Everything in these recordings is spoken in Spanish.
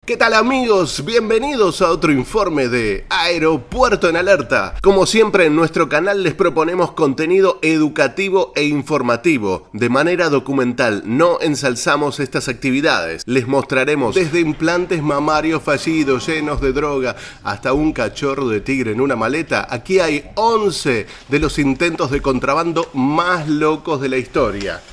¿Qué tal amigos? Bienvenidos a otro informe de Aeropuerto en Alerta. Como siempre en nuestro canal les proponemos contenido educativo e informativo. De manera documental, no ensalzamos estas actividades. Les mostraremos desde implantes mamarios fallidos llenos de droga hasta un cachorro de tigre en una maleta. Aquí hay 11 de los intentos de contrabando más locos de la historia.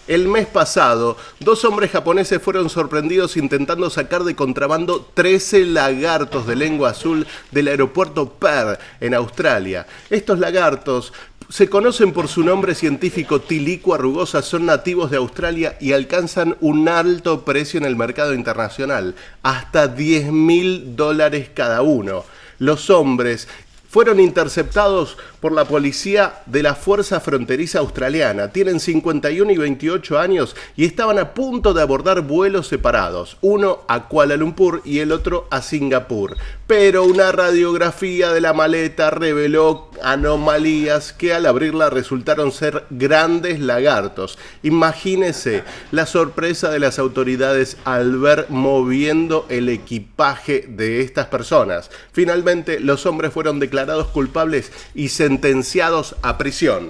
El mes pasado, 2 hombres japoneses fueron sorprendidos intentando sacar de contrabando 13 lagartos de lengua azul del aeropuerto Perth, en Australia. Estos lagartos se conocen por su nombre científico Tiliqua rugosa, son nativos de Australia y alcanzan un alto precio en el mercado internacional, hasta $10.000 cada uno. Los hombres fueron interceptados por la policía de la Fuerza Fronteriza Australiana. Tienen 51 y 28 años y estaban a punto de abordar vuelos separados, uno a Kuala Lumpur y el otro a Singapur. Pero una radiografía de la maleta reveló anomalías que al abrirla resultaron ser grandes lagartos. Imagínense la sorpresa de las autoridades al ver moviendo el equipaje de estas personas. Finalmente, los hombres fueron declarados culpables y sentenciados a prisión.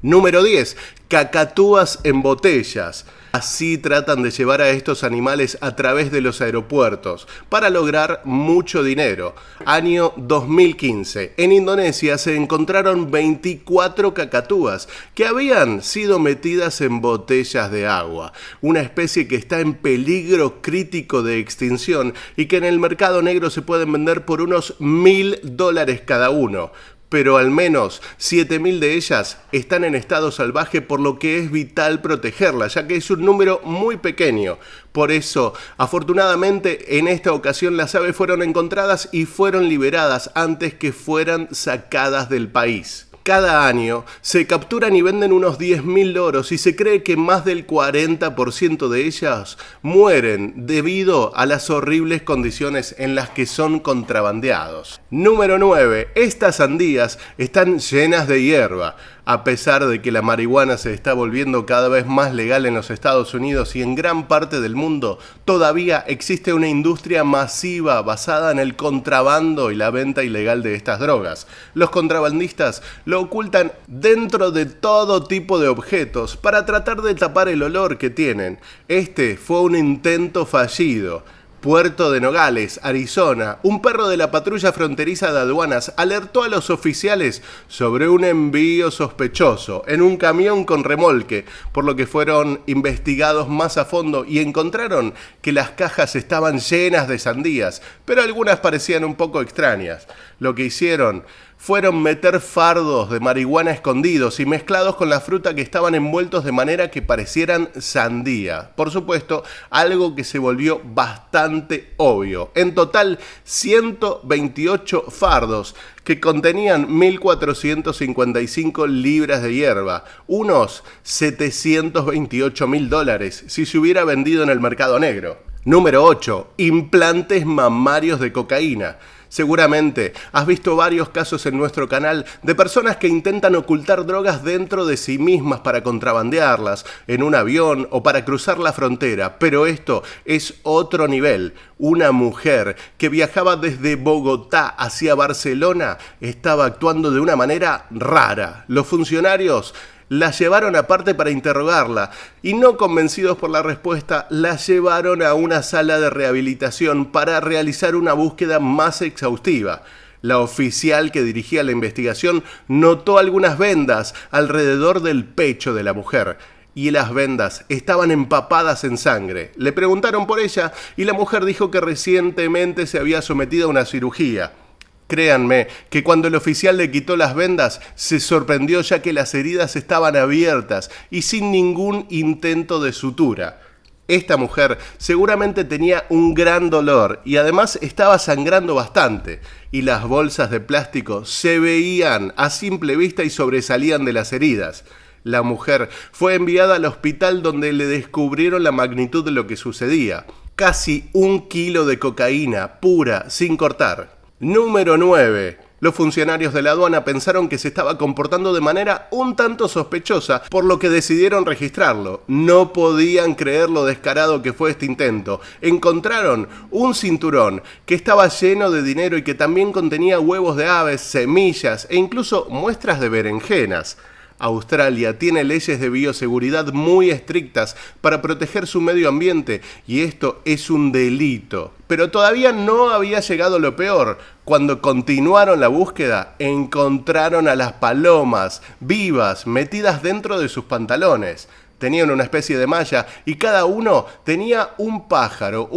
Número 10. Cacatúas en botellas. Así tratan de llevar a estos animales a través de los aeropuertos para lograr mucho dinero. Año 2015. En Indonesia se encontraron 24 cacatúas que habían sido metidas en botellas de agua. Una especie que está en peligro crítico de extinción y que en el mercado negro se pueden vender por unos $1.000 cada uno. Pero al menos 7.000 de ellas están en estado salvaje, por lo que es vital protegerlas, ya que es un número muy pequeño. Por eso, afortunadamente, en esta ocasión las aves fueron encontradas y fueron liberadas antes que fueran sacadas del país. Cada año se capturan y venden unos 10.000 loros y se cree que más del 40% de ellas mueren debido a las horribles condiciones en las que son contrabandeados. Número 9. Estas sandías están llenas de hierba. A pesar de que la marihuana se está volviendo cada vez más legal en los Estados Unidos y en gran parte del mundo, todavía existe una industria masiva basada en el contrabando y la venta ilegal de estas drogas. Los contrabandistas lo ocultan dentro de todo tipo de objetos para tratar de tapar el olor que tienen. Este fue un intento fallido. Puerto de Nogales, Arizona, un perro de la patrulla fronteriza de aduanas alertó a los oficiales sobre un envío sospechoso en un camión con remolque, por lo que fueron investigados más a fondo y encontraron que las cajas estaban llenas de sandías, pero algunas parecían un poco extrañas. Lo que hicieron fueron meter fardos de marihuana escondidos y mezclados con la fruta que estaban envueltos de manera que parecieran sandía. Por supuesto, algo que se volvió bastante obvio. En total, 128 fardos que contenían 1.455 libras de hierba, unos $728.000 si se hubiera vendido en el mercado negro. Número 8. Implantes mamarios de cocaína. Seguramente has visto varios casos en nuestro canal de personas que intentan ocultar drogas dentro de sí mismas para contrabandearlas en un avión o para cruzar la frontera, pero esto es otro nivel. Una mujer que viajaba desde Bogotá hacia Barcelona estaba actuando de una manera rara. Los funcionarios la llevaron aparte para interrogarla y, no convencidos por la respuesta, la llevaron a una sala de rehabilitación para realizar una búsqueda más exhaustiva. La oficial que dirigía la investigación notó algunas vendas alrededor del pecho de la mujer y las vendas estaban empapadas en sangre. Le preguntaron por ella y la mujer dijo que recientemente se había sometido a una cirugía. Créanme que cuando el oficial le quitó las vendas se sorprendió, ya que las heridas estaban abiertas y sin ningún intento de sutura. Esta mujer seguramente tenía un gran dolor y además estaba sangrando bastante, y las bolsas de plástico se veían a simple vista y sobresalían de las heridas. La mujer fue enviada al hospital, donde le descubrieron la magnitud de lo que sucedía. Casi 1 kilo de cocaína pura, sin cortar. Número 9. Los funcionarios de la aduana pensaron que se estaba comportando de manera un tanto sospechosa, por lo que decidieron registrarlo. No podían creer lo descarado que fue este intento. Encontraron un cinturón que estaba lleno de dinero y que también contenía huevos de aves, semillas e incluso muestras de berenjenas. Australia tiene leyes de bioseguridad muy estrictas para proteger su medio ambiente y esto es un delito. Pero todavía no había llegado lo peor. Cuando continuaron la búsqueda, encontraron a las palomas vivas metidas dentro de sus pantalones. Tenían una especie de malla y cada uno tenía un pájaro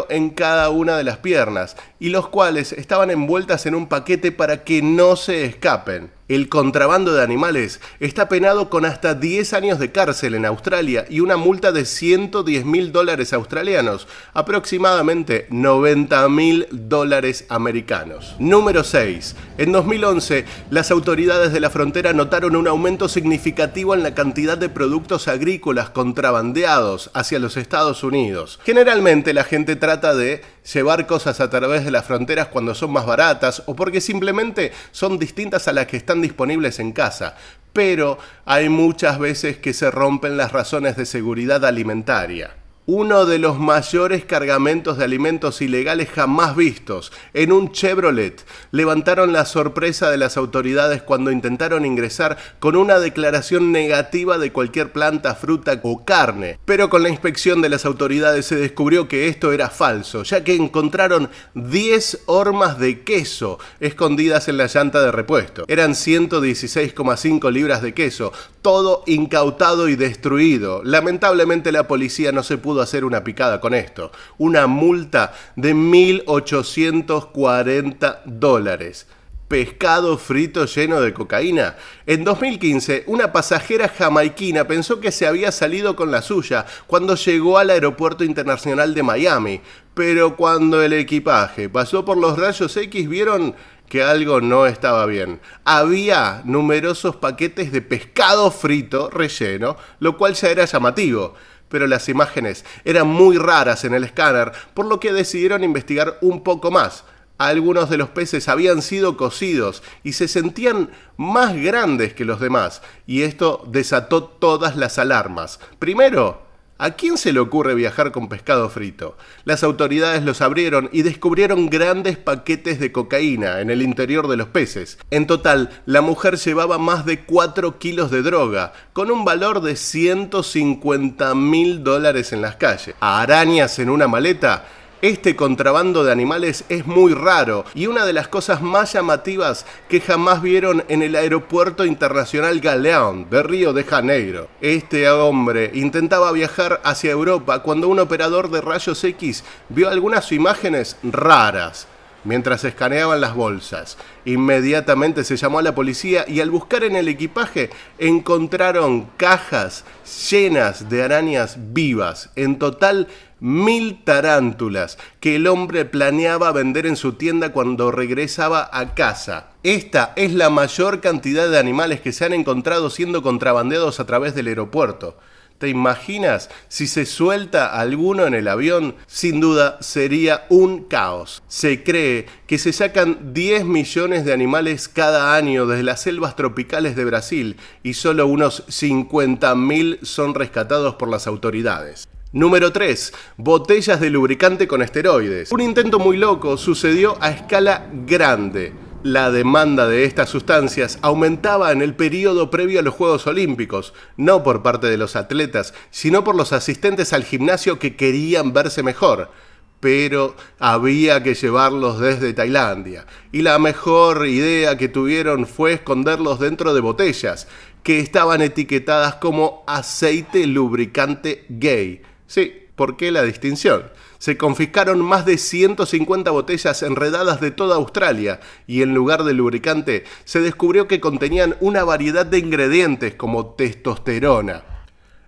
en cada una de las piernas, y los cuales estaban envueltas en un paquete para que no se escapen. El contrabando de animales está penado con hasta 10 años de cárcel en Australia y una multa de $110.000 australianos, aproximadamente $90.000 americanos. Número 6. En 2011, las autoridades de la frontera notaron un aumento significativo en la cantidad de productos agrícolas contrabandeados hacia los Estados Unidos. Generalmente la gente trata de llevar cosas a través de las fronteras cuando son más baratas o porque simplemente son distintas a las que están disponibles en casa, pero hay muchas veces que se rompen las razones de seguridad alimentaria. Uno de los mayores cargamentos de alimentos ilegales jamás vistos, en un Chevrolet, levantaron la sorpresa de las autoridades cuando intentaron ingresar con una declaración negativa de cualquier planta, fruta o carne. Pero con la inspección de las autoridades se descubrió que esto era falso, ya que encontraron 10 hormas de queso escondidas en la llanta de repuesto. Eran 116,5 libras de queso, todo incautado y destruido. Lamentablemente la policía no se pudo hacer una picada con esto. Una multa de $1.840. Pescado frito lleno de cocaína. En 2015, una pasajera jamaiquina pensó que se había salido con la suya cuando llegó al aeropuerto internacional de Miami. Pero cuando el equipaje pasó por los rayos X, vieron que algo no estaba bien. Había numerosos paquetes de pescado frito relleno, lo cual ya era llamativo. Pero las imágenes eran muy raras en el escáner, por lo que decidieron investigar un poco más. Algunos de los peces habían sido cocidos y se sentían más grandes que los demás, y esto desató todas las alarmas. Primero, ¿a quién se le ocurre viajar con pescado frito? Las autoridades los abrieron y descubrieron grandes paquetes de cocaína en el interior de los peces. En total, la mujer llevaba más de 4 kilos de droga, con un valor de $150.000 en las calles. ¿A arañas en una maleta? Este contrabando de animales es muy raro y una de las cosas más llamativas que jamás vieron en el aeropuerto internacional Galeão de Río de Janeiro. Este hombre intentaba viajar hacia Europa cuando un operador de rayos X vio algunas imágenes raras mientras escaneaban las bolsas. Inmediatamente se llamó a la policía y al buscar en el equipaje encontraron cajas llenas de arañas vivas. En total, 1.000 tarántulas que el hombre planeaba vender en su tienda cuando regresaba a casa. Esta es la mayor cantidad de animales que se han encontrado siendo contrabandeados a través del aeropuerto. ¿Te imaginas si se suelta alguno en el avión? Sin duda sería un caos. Se cree que se sacan 10 millones de animales cada año desde las selvas tropicales de Brasil y solo unos 50.000 son rescatados por las autoridades. Número 3. Botellas de lubricante con esteroides. Un intento muy loco sucedió a escala grande. La demanda de estas sustancias aumentaba en el periodo previo a los Juegos Olímpicos, no por parte de los atletas, sino por los asistentes al gimnasio que querían verse mejor. Pero había que llevarlos desde Tailandia, y la mejor idea que tuvieron fue esconderlos dentro de botellas, que estaban etiquetadas como aceite lubricante gay. Sí, ¿por qué la distinción? Se confiscaron más de 150 botellas enredadas de toda Australia y en lugar de lubricante se descubrió que contenían una variedad de ingredientes como testosterona.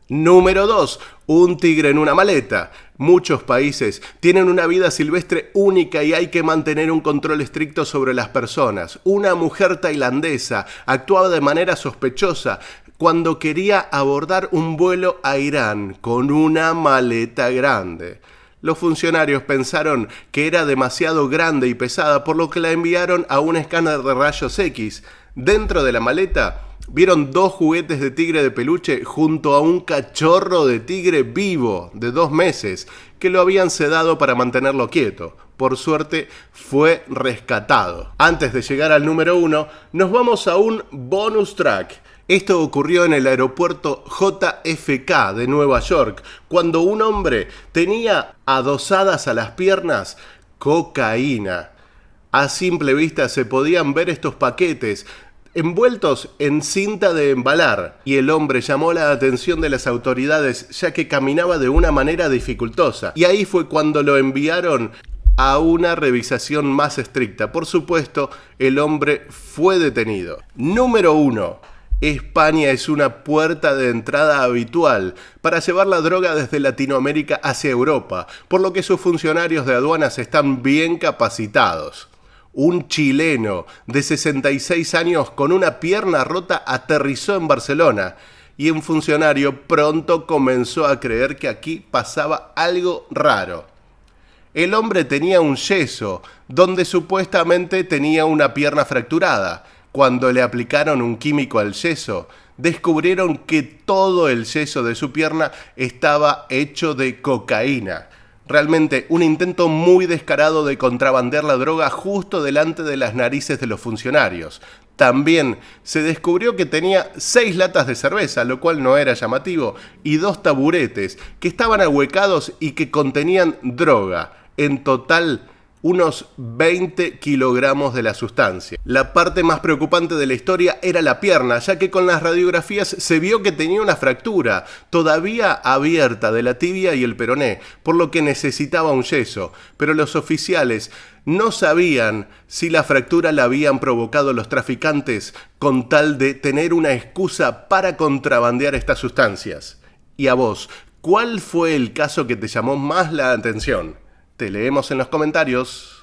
Número 2. Un tigre en una maleta. Muchos países tienen una vida silvestre única y hay que mantener un control estricto sobre las personas. Una mujer tailandesa actuaba de manera sospechosa cuando quería abordar un vuelo a Irán con una maleta grande. Los funcionarios pensaron que era demasiado grande y pesada, por lo que la enviaron a un escáner de rayos X. Dentro de la maleta vieron 2 juguetes de tigre de peluche junto a un cachorro de tigre vivo de 2 meses que lo habían sedado para mantenerlo quieto. Por suerte fue rescatado. Antes de llegar al número 1, nos vamos a un bonus track. Esto ocurrió en el aeropuerto JFK de Nueva York, cuando un hombre tenía adosadas a las piernas cocaína. A simple vista se podían ver estos paquetes envueltos en cinta de embalar, y el hombre llamó la atención de las autoridades ya que caminaba de una manera dificultosa, y ahí fue cuando lo enviaron a una revisación más estricta. Por supuesto, el hombre fue detenido. Número 1. España es una puerta de entrada habitual para llevar la droga desde Latinoamérica hacia Europa, por lo que sus funcionarios de aduanas están bien capacitados. Un chileno de 66 años con una pierna rota aterrizó en Barcelona y un funcionario pronto comenzó a creer que aquí pasaba algo raro. El hombre tenía un yeso donde supuestamente tenía una pierna fracturada. Cuando le aplicaron un químico al yeso, descubrieron que todo el yeso de su pierna estaba hecho de cocaína. Realmente un intento muy descarado de contrabandear la droga justo delante de las narices de los funcionarios. También se descubrió que tenía 6 latas de cerveza, lo cual no era llamativo, y 2 taburetes que estaban ahuecados y que contenían droga. En total, unos 20 kilogramos de la sustancia. La parte más preocupante de la historia era la pierna, ya que con las radiografías se vio que tenía una fractura todavía abierta de la tibia y el peroné, por lo que necesitaba un yeso. Pero los oficiales no sabían si la fractura la habían provocado los traficantes con tal de tener una excusa para contrabandear estas sustancias. Y a vos, ¿cuál fue el caso que te llamó más la atención? Te leemos en los comentarios.